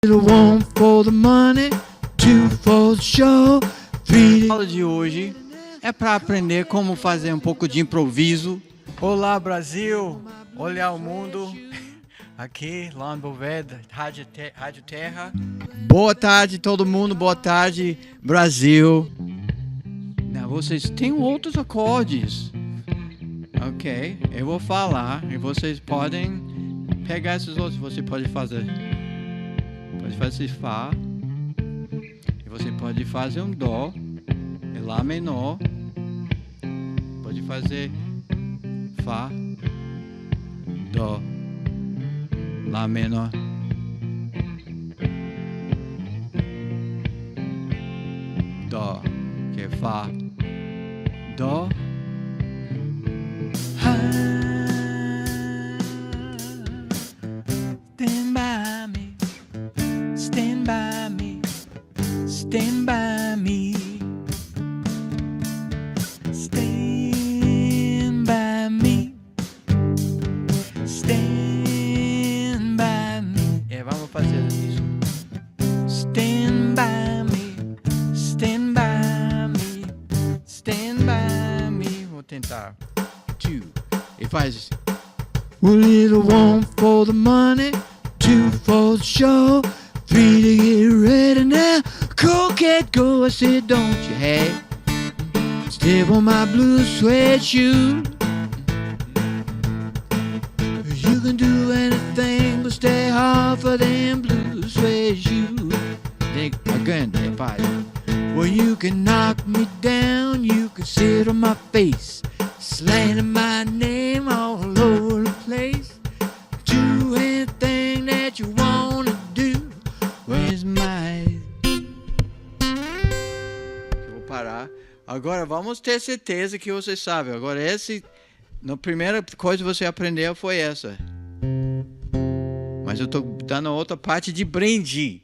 One for the money, two for the show, three. A aula de hoje é para aprender como fazer um pouco de improviso. Olá, Brasil! Olhar o mundo. Aqui, lá em Boveda, Rádio Terra. Boa tarde, todo mundo. Boa tarde, Brasil. Não, vocês têm outros acordes. Ok, eu vou falar e vocês podem pegar esses outros. Você pode fazer Fá. E você pode fazer um Dó. E Lá menor. Pode fazer Fá. Dó. Lá menor. Dó. Que é Fá. Dó. Stand by me. Stand by me. Stand by me. Stand by me. Stand by me. Vamos fazer isso. Stand by me. Stand by me. Stand by me. Vou tentar. Two. E faz. Well, little one for the money, two for the show, three to get ready now. Cool cat go, I said, don't you hey? Step on my blue suede shoe. You can do anything but stay hard for them blue suede shoes. Think again, pai. Well, you can knock me down, you can sit on my face, slanting my name all over the place. Do anything that you wanna do. Where's my... Eu vou parar. Agora vamos ter certeza que você sabe. Agora a primeira coisa que você aprendeu foi essa. Mas eu tô dando outra parte de brinde.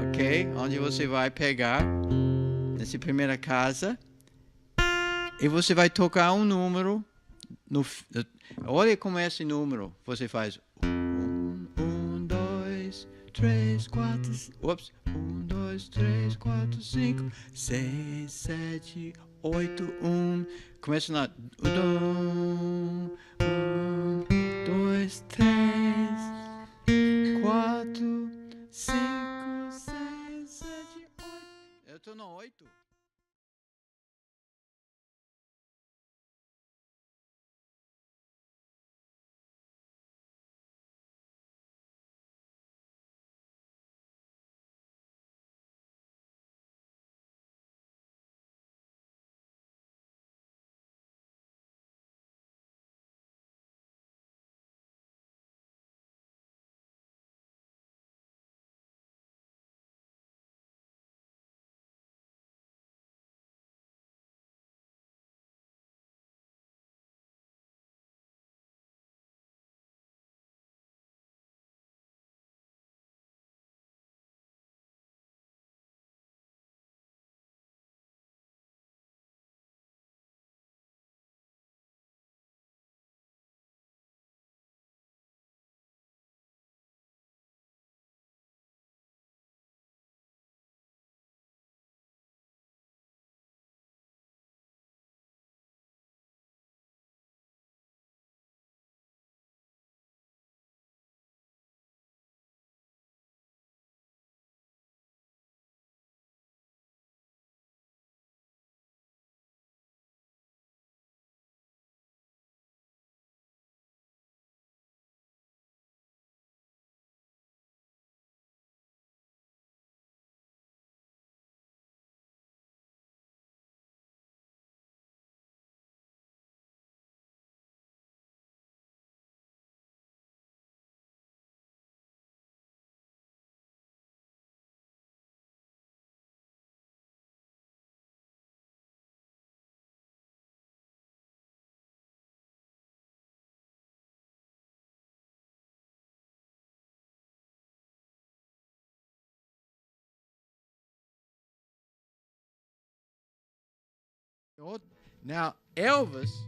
Ok? Onde você vai pegar nessa primeira casa e você vai tocar um número. Olha como é esse número. Você faz 1, 2, 3, 4. Ops. 1, 2, 3, 4, 5, 6, 7, 8, 1. Começa na 1, 2, 3, 4, 5, 6, 7, 8. Eu tô no 8. Now, Elvis.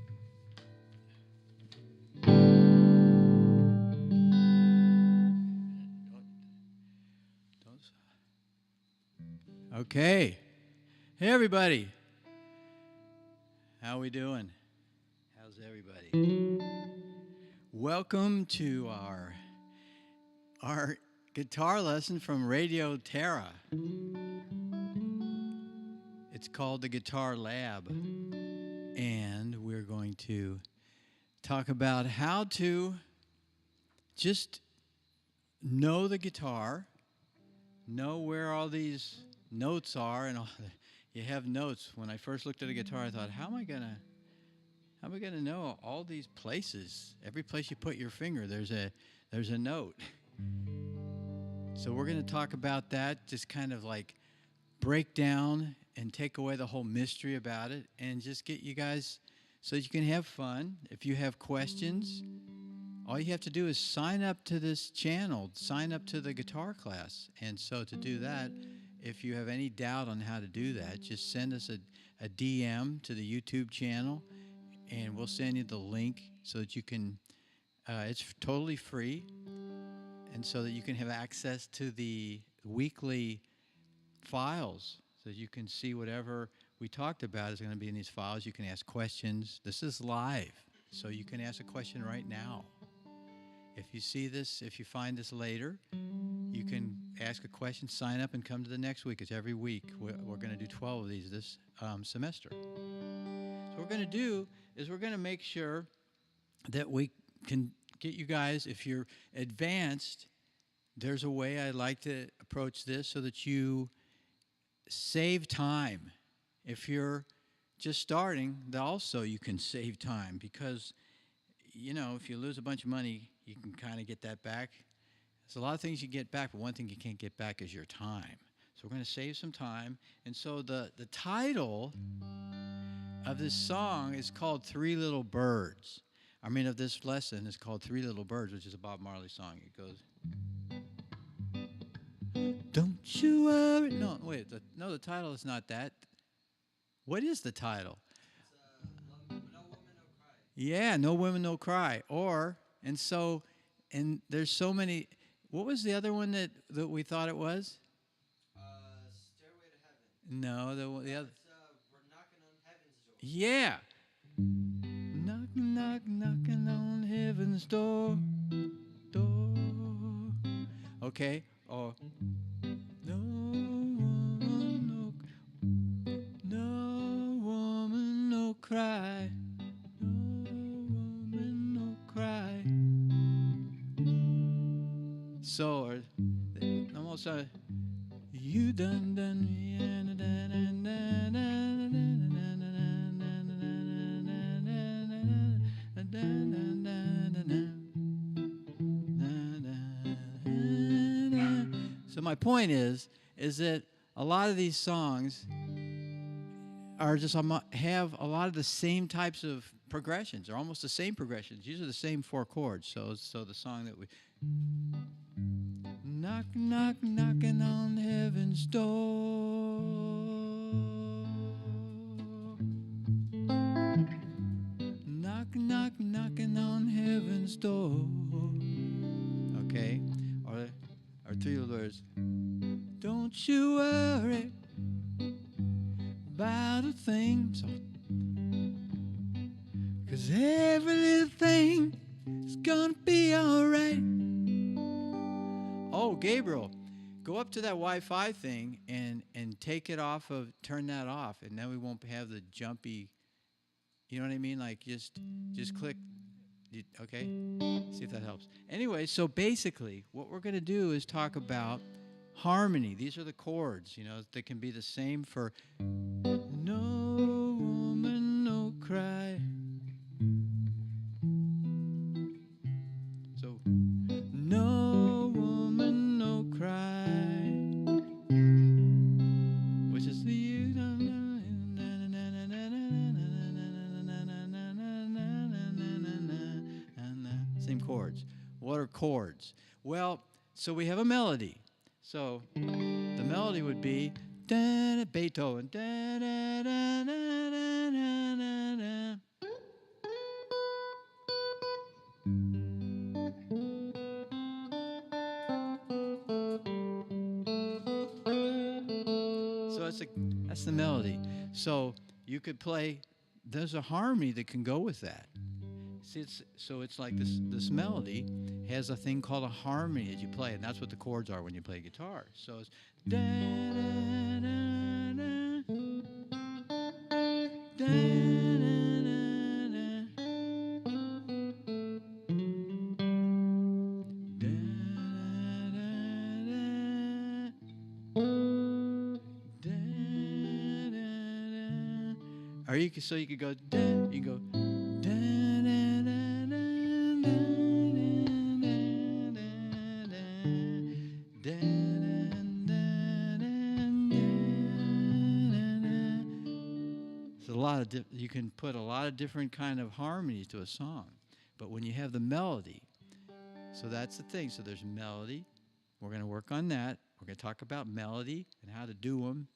Okay. Hey, everybody. How we doing? How's everybody? Welcome to our guitar lesson from Radio Terra. It's called the Guitar Lab, and we're going to talk about how to just know the guitar, know where all these notes are, and you have notes. When I first looked at a guitar, I thought, how am I gonna know all these places? Every place you put your finger, there's a note. So we're going to talk about that, just kind of like break down and take away the whole mystery about it, and just get you guys so you can have fun. If you have questions, all you have to do is sign up to this channel, sign up to the guitar class. And so to do that, if you have any doubt on how to do that, just send us a DM to the YouTube channel, and we'll send you the link so that you can, it's totally free, and so that you can have access to the weekly files, so that you can see whatever we talked about is going to be in these files. You can ask questions. This is live, so you can ask a question right now. If you see this, if you find this later, you can ask a question, sign up, and come to the next week. It's every week. We're going to do 12 of these this semester. So what we're going to do is we're going to make sure that we can get you guys, if you're advanced, there's a way I like to approach this so that you save time. If you're just starting, also you can save time, because, you know, if you lose a bunch of money, you can kind of get that back. There's a lot of things you get back, but one thing you can't get back is your time. So we're going to save some time. And so the title of this song is called Three Little Birds. Of this lesson is called Three Little Birds, which is a Bob Marley song. It goes, don't you worry. No, wait. The title is not that. What is the title? It's No Woman, No Cry. Yeah, No Women, No Cry. And there's so many. What was the other one that we thought it was? Stairway to Heaven. No, the other. It's, We're Knocking on Heaven's Door. Yeah. Knocking, knocking on heaven's door. Okay. Or no woman, no woman, no cry. No woman, no cry. So, almost you done me. So my point is that a lot of these songs are just have a lot of the same types of progressions. They're almost the same progressions. These are the same four chords. So the song that we knock, knock, knocking on heaven's door. Knock, knock, knocking on heaven's door. Okay, or three words. Don't you worry about a thing, so, 'cause every little thing is gonna be alright. Oh, Gabriel, go up to that Wi-Fi thing and take it off turn that off, and then we won't have the jumpy, you know what I mean? Like just click, okay? See if that helps. Anyway, so basically what we're going to do is talk about harmony. These are the chords, they can be the same for no woman, no cry. So, no woman, no cry, which is the same chords. What are chords? Well, so we have a melody. So the melody would be Beethoven. that's the melody. So you could play. There's a harmony that can go with that. See, it's like this melody has a thing called a harmony as you play, and that's what the chords are when you play guitar. So it's da da da da da. Or you could go da, you can go da da da da da da da. So a lot of you can put a lot of different kind of harmonies to a song, but when you have the melody, so that's the thing. So there's melody. We're going to work on that. We're going to talk about melody and how to do them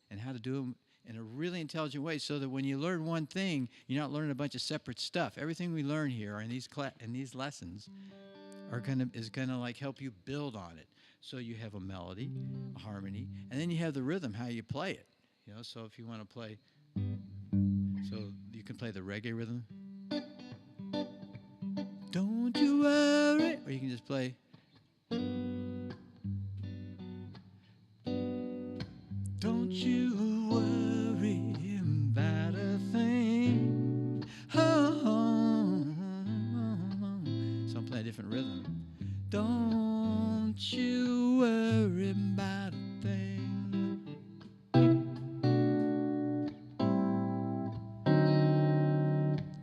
in a really intelligent way, so that when you learn one thing, you're not learning a bunch of separate stuff. Everything we learn here in these lessons is gonna like help you build on it. So you have a melody, a harmony, and then you have the rhythm, how you play it. You know, so if you want to play, so you can play the reggae rhythm. Don't you worry, or you can just play. Don't you worry about a thing. Oh. So I'm playing a different rhythm. Don't you worry about a thing.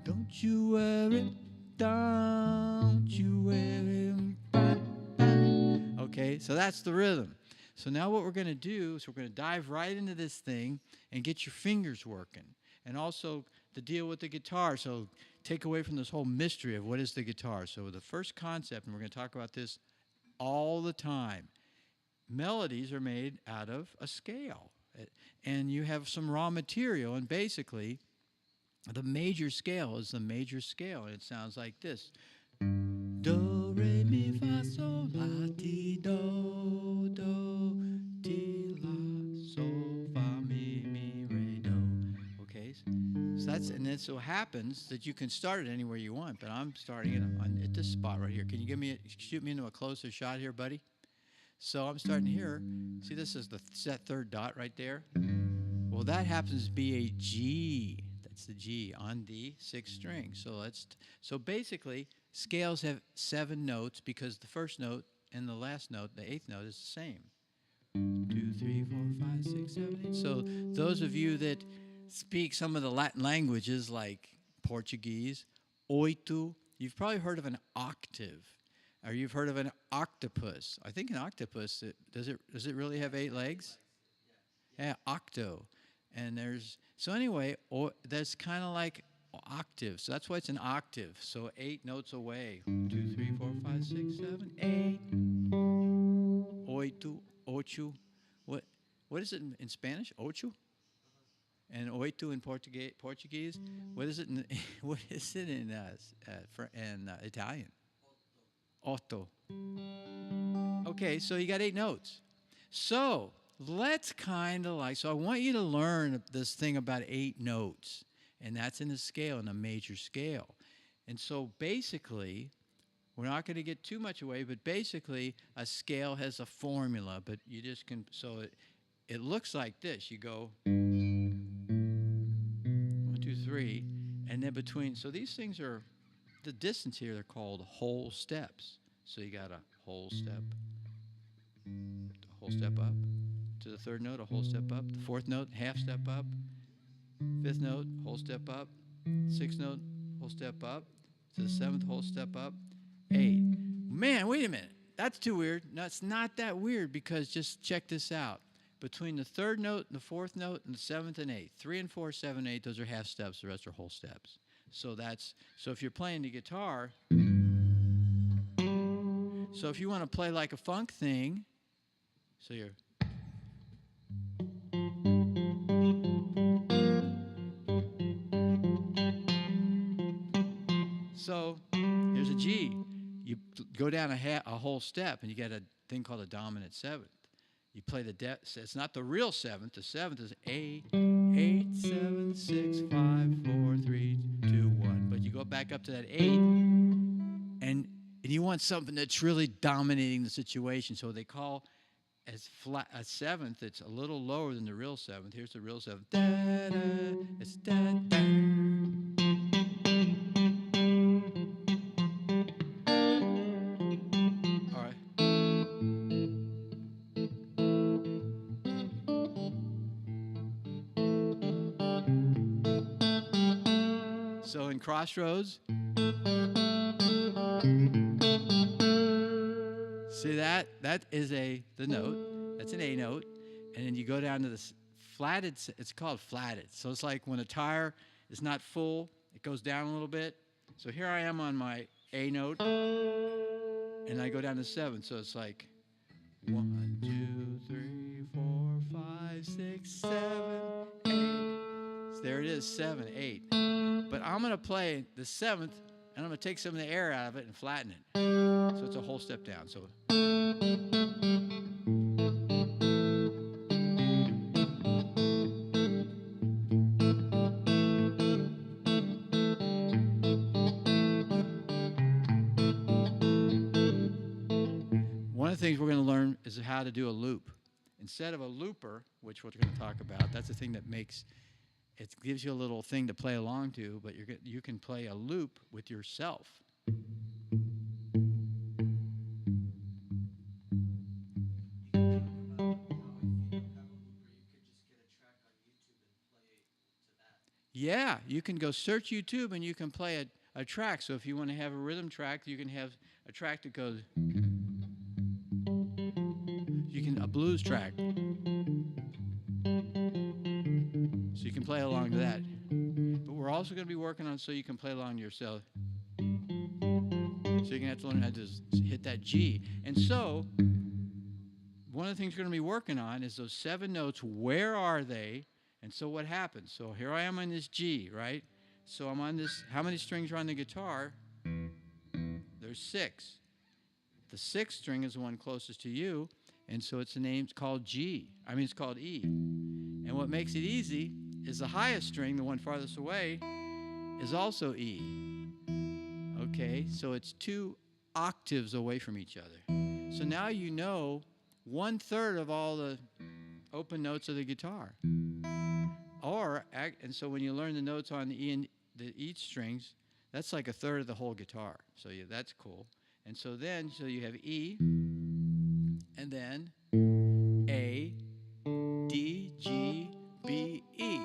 Don't you worry. Don't you worry about. Okay, so that's the rhythm. So now what we're going to do is we're going to dive right into this thing and get your fingers working. And also to deal with the guitar. So take away from this whole mystery of what is the guitar. So the first concept, and we're going to talk about this all the time, melodies are made out of a scale. And you have some raw material, and basically the major scale is the major scale. And it sounds like this. Do, re, mi, fa, sol, la, ti, do, do, ti, la, sol, fa, mi, re, do. Okay, so and it so happens that you can start it anywhere you want, but I'm starting it at this spot right here. Can you shoot me into a closer shot here, buddy? So I'm starting here. See, this is that third dot right there. Well, that happens to be a G. That's the G on the 6th string. So basically, scales have 7 notes because the first note and the last note, the 8th note, is the same. 2, 3, 4, 5, 6, 7, 8. So those of you that speak some of the Latin languages like Portuguese, oito, you've probably heard of an octave, or you've heard of an octopus. I think an octopus, does it really have 8 legs? Yeah, octo. And that's kind of like octave. So that's why it's an octave. So 8 notes away. 2, 3, 4, 5, 6, 7, 8. Oito, ocho. What is it in Spanish? Ocho? And oito in Portuguese. What is it in Italian? Otto. Okay, so you got 8 notes. So let's so I want you to learn this thing about 8 notes, and that's in the scale, in a major scale. And so basically, we're not going to get too much away, but basically a scale has a formula, but you just can, so it looks like this. You go 1, 2, 3, and then between, so these things are, the distance here, they're called whole steps. So you got a whole step up to the 3rd note, a whole step up, the 4th note, half step up, 5th note, whole step up, 6th note, whole step up, to the 7th, whole step up, 8. Man, wait a minute. That's too weird. No, it's not that weird, because just check this out. Between the 3rd note and the 4th note and the 7th and 8th, 3 and 4, 7, 8, those are half steps. The rest are whole steps. So if you're playing the guitar, so if you want to play like a funk thing, so you're, so here's a G. You go down a whole step, and you get a thing called a dominant 7th. You play it's not the real seventh. The seventh is 8, 8, 7, 6, 5, 4, 3, 2, 1. But you go back up to that 8, and you want something that's really dominating the situation. So they call as flat a seventh. It's a little lower than the real seventh. Here's the real seventh. Da, da, it's da, da. All right. So in Crossroads, see that? That is the note. That's an A note. And then you go down to this flatted, it's called flatted. So it's like when a tire is not full, it goes down a little bit. So here I am on my A note, and I go down to 7. So it's like 1, 2, 3, 4, 5, 6, 7, 8. So there it is, 7, 8. But I'm going to play the 7th, and I'm going to take some of the air out of it and flatten it. So it's a whole step down. So one of the things we're going to learn is how to do a loop. Instead of a looper, which we're going to talk about, that's the thing that makes it gives you a little thing to play along to, but you can play a loop with yourself. You can talk about how if you don't have a looper, you could just get a track on YouTube and play to that. Yeah, you can go search YouTube and you can play a track. So if you want to have a rhythm track, you can have a track that goes. You can a blues track. So you can play along to that. But we're also going to be working on so you can play along to yourself. So you're going to have to learn how to just hit that G. And so one of the things we're going to be working on is those 7 notes. Where are they? And so what happens? So here I am on this G, right? So I'm on this. How many strings are on the guitar? There's 6. The 6th string is the one closest to you. And so it's called G. It's called E. And what makes it easy is the highest string, the one farthest away, is also E. Okay, so it's 2 octaves away from each other. So now you know 1/3 of all the open notes of the guitar. And so when you learn the notes on the E and the each strings, that's like 1/3 of the whole guitar. So yeah, that's cool. And so you have E, and then A, D, G, B, E.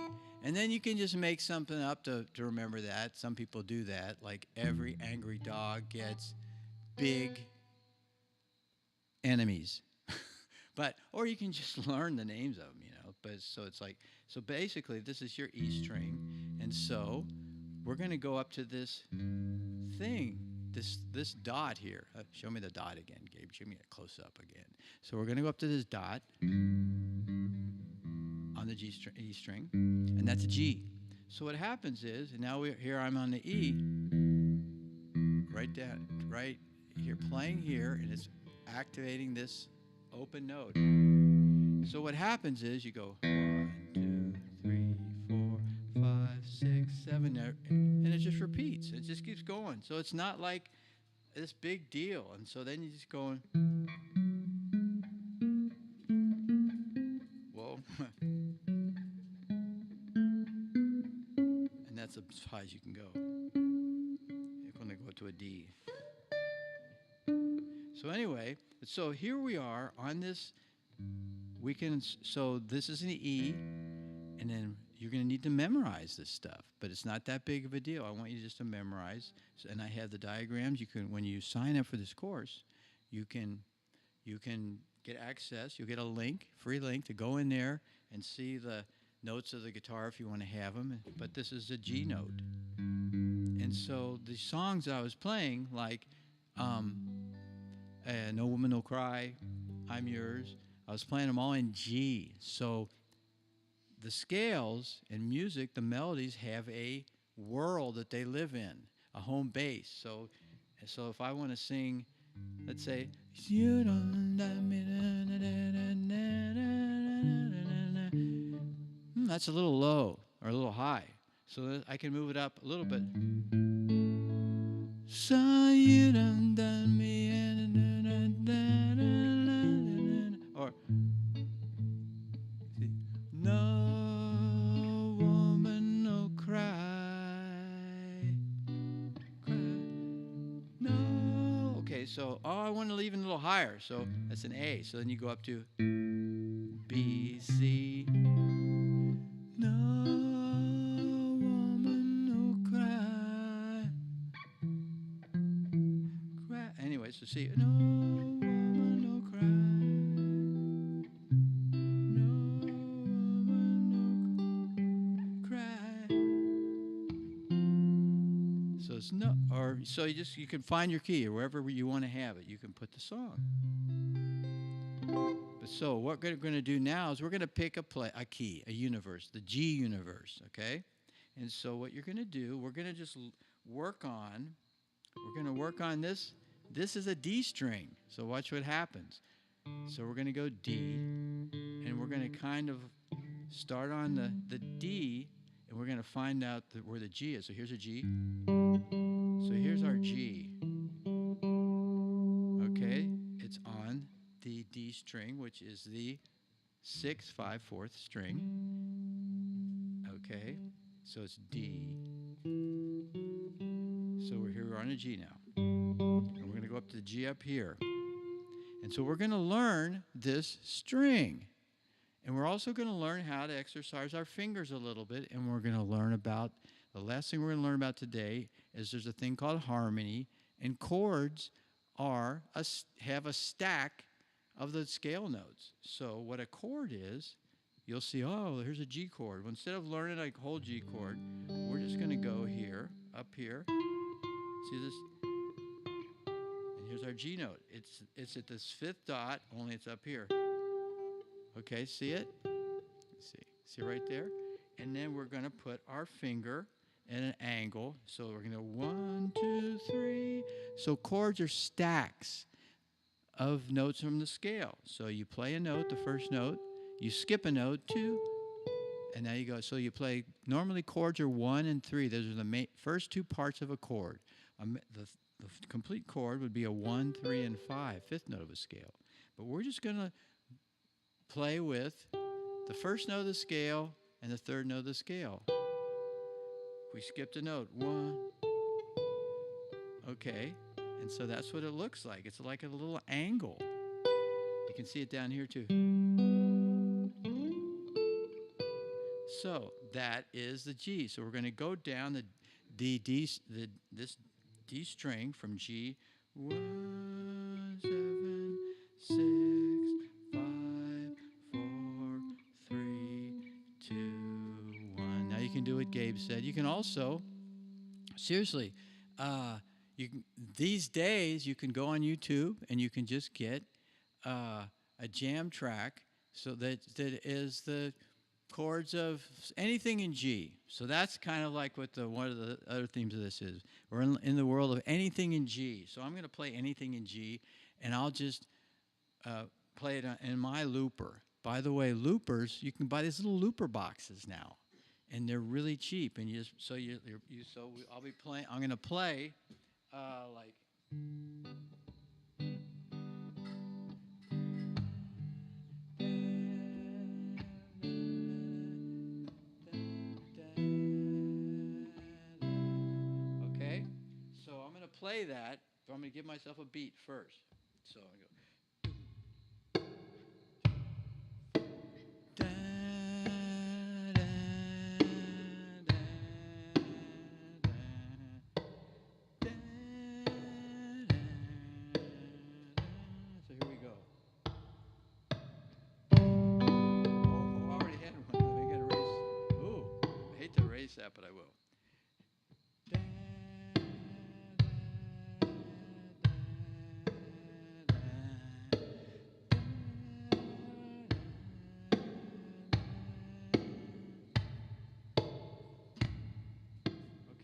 And then you can just make something up to remember that. Some people do that, like every angry dog gets big enemies. Or you can just learn the names of them, so basically this is your E string. And so we're going to go up to this thing. This dot here. Show me the dot again, Gabe. Show me a close up again. So we're going to go up to this dot on the E string, and that's a G. So what happens is, and now here I'm on the E, right here, playing here, and it's activating this open note. So what happens is you go 1, 2, 3, 4, 5, 6, 7, and it just repeats. It just keeps going. So it's not like this big deal. And so then you just go, whoa. And that's as high as you can go. You're going to go to a D. So anyway, so here we are on this. So this is an E, and then you're going to need to memorize this stuff, but it's not that big of a deal. I want you just to memorize. And I have the diagrams. You can, when you sign up for this course, you can get access. You'll get a link, free link, to go in there and see the notes of the guitar if you want to have them. But this is a G note, and so the songs I was playing, like No Woman No Cry, I'm Yours, I was playing them all in G. So the scales in music, the melodies have a world that they live in, a home base. So if I want to sing, let's say, you don't love me, that's a little low or a little high. So I can move it up a little bit. So you done me or see, no woman no cry. No. Okay, so I want to leave it a little higher. So that's an A. So then you go up to B, C. No woman no cry. Cry. Anyway, so see. No woman no cry. No woman no cry. So it's no, or so you can find your key or wherever you want to have it. You can put the song. But so what we're going to do now is we're going to pick a key, a universe, the G universe, okay? And so what you're going to do, we're going to just work on this. This is a D string. So watch what happens. So we're going to go D, and we're going to kind of start on the D, and we're going to find out where the G is. So here's a G. So here's our G. Okay, it's on the D string, which is the 6/5/4 string. Okay, so it's D. So we're on a G now. And we're going to go up to the G up here. And so we're going to learn this string. And we're also going to learn how to exercise our fingers a little bit. And we're going to learn about, the last thing we're going to learn about today is there's a thing called harmony. And chords have a stack of the scale notes. So what a chord is, you'll see, oh, here's a G chord. Well, instead of learning a whole G chord, we're just going to go here, up here. See this? And here's our G note. It's at this fifth dot, only it's up here. Okay, see it? See right there? And then we're going to put our finger at an angle. So we're going to 1, 2, 3. So chords are stacks of notes from the scale. So you play a note, the first note, you skip a note, 2, and now you go. So you play, normally chords are 1 and 3. Those are the first two parts of a chord. The complete chord would be a 1, 3, and 5, fifth note of a scale. But we're just going to play with the first note of the scale and the third note of the scale. We skipped a note, 1. Okay, and so that's what it looks like. It's like a little angle. You can see it down here too. So that is the G. So we're going to go down this D string from G. 1, 7, 6, 5, 4, 3, 2, 1. Now you can do what Gabe said. You can also, seriously, these days you can go on YouTube and you can just get a jam track. So that is the chords of anything in G. So that's kind of like what one of the other themes of this is. We're in the world of anything in G. So I'm going to play anything in G, and I'll just play it in my looper. By the way, loopers, you can buy these little looper boxes now, and they're really cheap. And I'll be playing. I'm going to play like. Play that, but I'm going to give myself a beat first. So I go. Da, da, da, da, da, da. So here we go. Oh, I already had one. I got to erase. Ooh, I hate to erase that, but I will.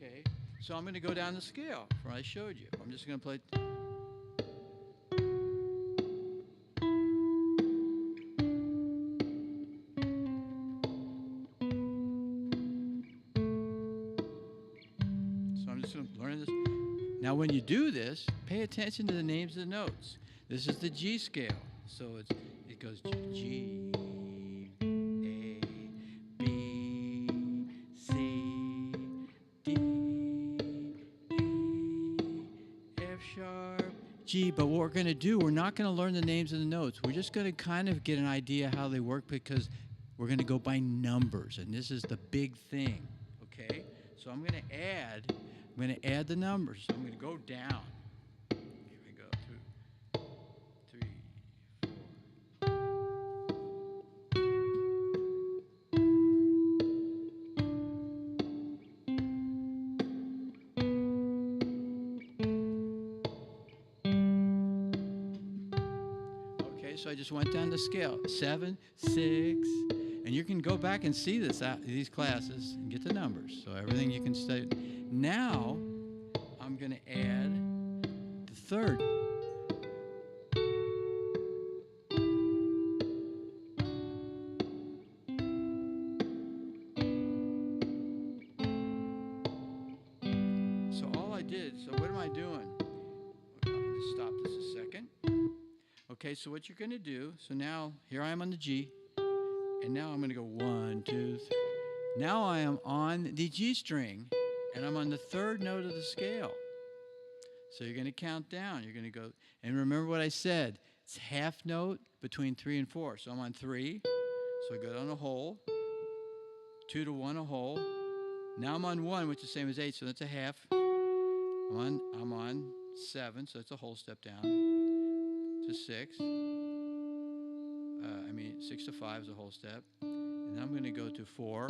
Okay, so I'm going to go down the scale from what I showed you. I'm just going to play. learn this. Now, when you do this, pay attention to the names of the notes. This is the G scale. So it goes G, A, B, C, D, E, F sharp, G. But what we're going to do, we're not going to learn the names of the notes. We're just going to kind of get an idea how they work because we're going to go by numbers. And this is the big thing, okay? So I'm going to add the numbers. So I'm going to go down. Here we go. 2, 3, 4. Okay, so I just went down the scale. 7, 6, and you can go back and see these classes and get the numbers. So everything you can study. Now I'm going to add the third. So all I did, so what am I doing? I'll just stop this a second. Okay, so what you're going to do, so now here I am on the G, and now I'm going to go 1, 2, 3. Now I am on the G string, and I'm on the third note of the scale. So you're going to count down. You're going to go, and remember what I said. It's half note between 3 and 4. So I'm on 3. So I go down a whole. 2 to 1 a whole. Now I'm on 1, which is the same as 8. So that's a half. I'm on 7. So that's a whole step down to 6. 6 to 5 is a whole step. And then I'm going to go to 4.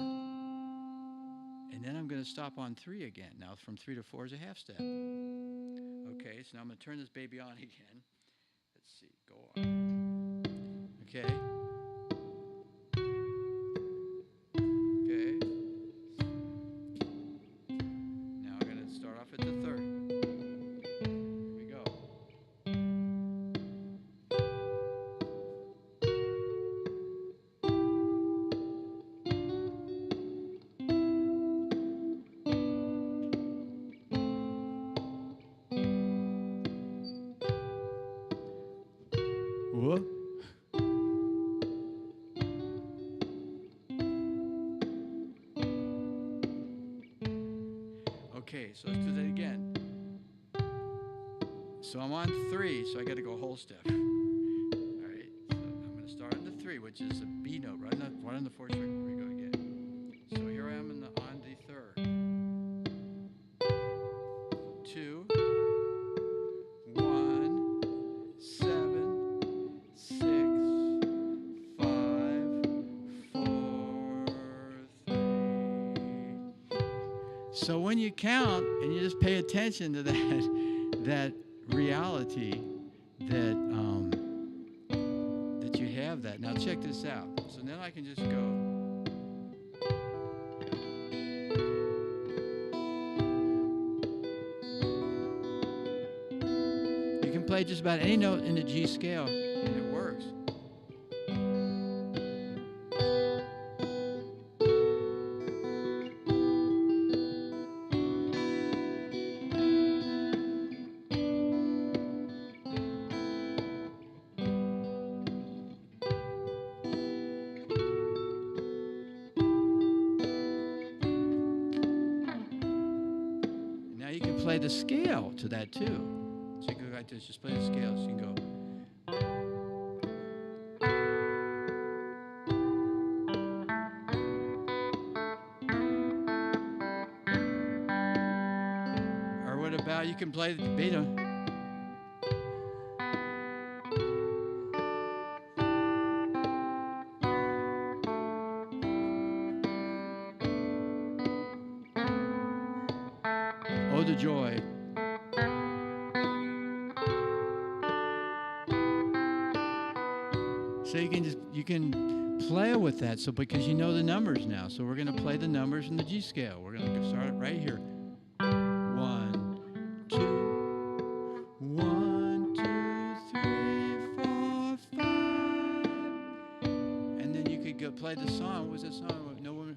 And then I'm going to stop on 3 again. Now from 3 to 4 is a half step. Okay, so now I'm going to turn this baby on again. Let's see, go on. Okay. Okay. Now I'm going to start off at the third. Here we go. Whoa. Okay, so let's do that again. So I'm on 3, so I got to go a whole step. All right, so I'm going to start on the 3, which is a B note, right on the 4th string. Here we go again. So here I am on the 3rd. 2, 1, 7, 6, 5, 4, 3. So when you count and you just pay attention to that reality that you have that. Now check this out. So then I can just go. You can play just about any note in the G scale, and it works. Now you can play the scale to that too. So you can go like this, just play the scale. So you can go. Or what about you can play the beta. Oh, the joy. So you can play with that. So because you know the numbers now. So we're going to play the numbers in the G scale. We're going to start it right here. 1, 2, 1, 2, 3, 4, 5. And then you could go play the song. What was that song? No woman.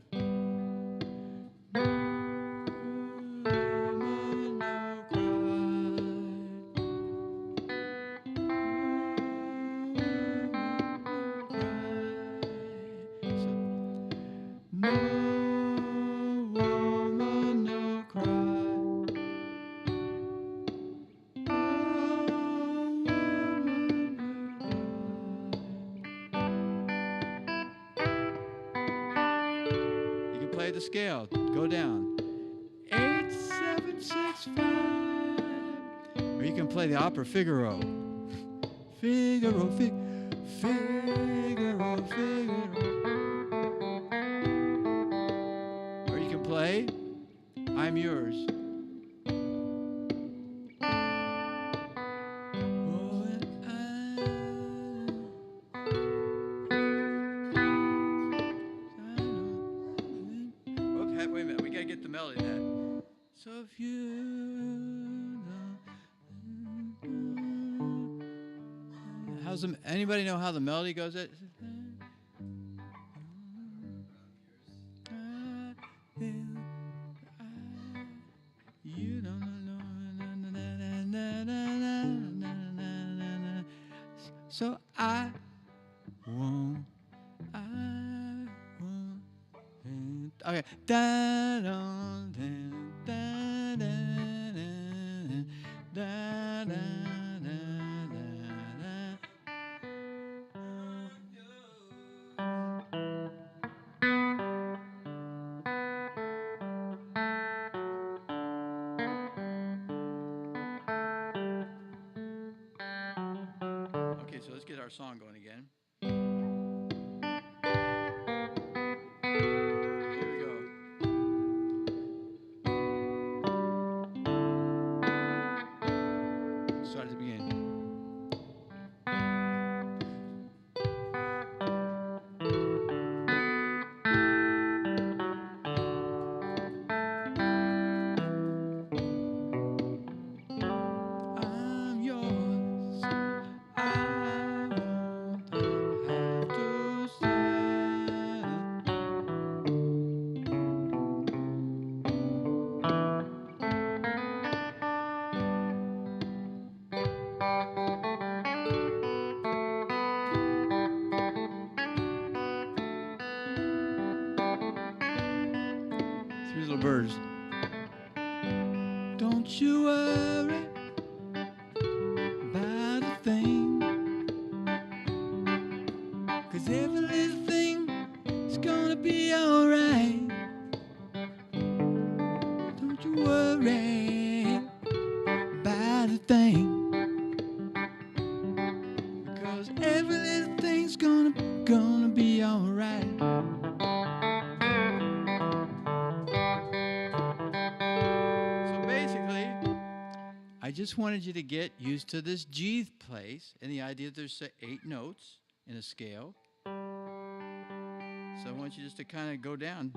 No woman, no cry. No woman, no cry. You can play the scale. Go down. 8, 7, 6, 5. Or you can play the opera Figaro. Figaro, Figaro, Figaro. Or you can play I'm Yours. Oh, and okay, wait a minute. We gotta get the melody in that. So if you how's the, anybody know how the melody goes? You don't know. So I won't. Okay. Da da da da da da da da Okay, so let's get our song going again. Here we go. Start at the beginning. I'm yours, so I won't have to Three little birds. Don't you worry about a thing, 'cause every little thing is gonna be alright. Don't you worry about a thing, because every little thing's gonna be alright. So basically, I just wanted you to get used to this G place and the idea that there's 8 notes in a scale. So I want you just to kind of go down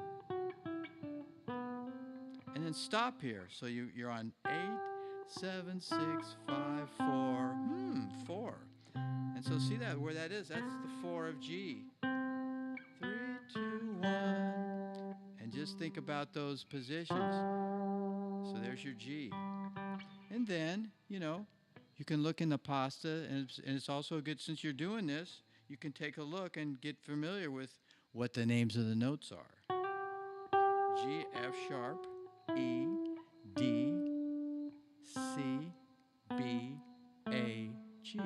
and then stop here. So you're on 8, 7, 6, 5, 4. 4. And so see that where that is? That's the 4 of G. 3, 2, 1. And just think about those positions. So there's your G. And then, you can look in the pasta, and it's also good, since you're doing this, you can take a look and get familiar with what the names of the notes are. G, F sharp, E, D, C, B, A, G.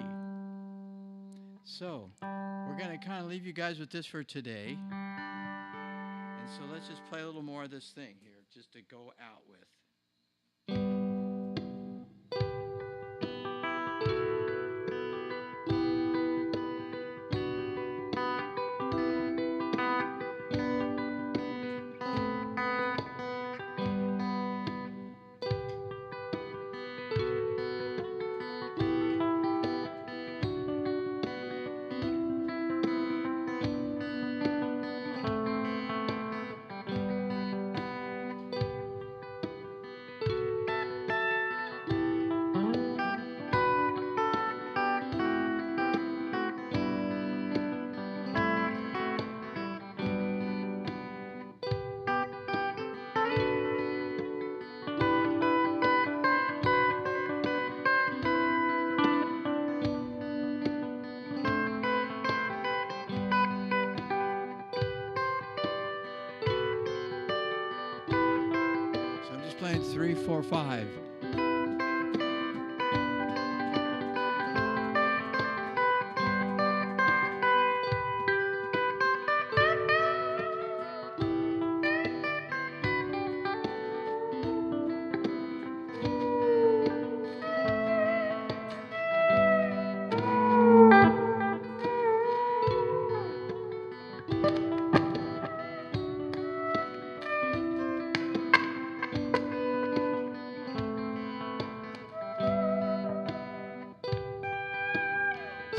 So we're going to kind of leave you guys with this for today. And so let's just play a little more of this thing here, just to go out with. playing 3, 4, 5.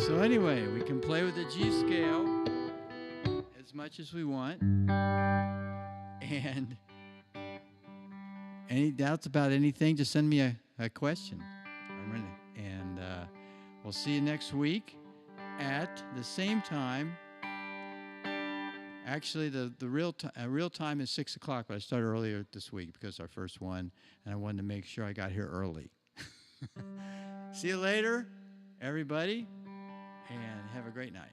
So anyway, we can play with the G scale as much as we want. And any doubts about anything, just send me a question. And we'll see you next week at the same time. Actually, the real time is 6 o'clock, but I started earlier this week because it's our first one, and I wanted to make sure I got here early. See you later, everybody, and have a great night.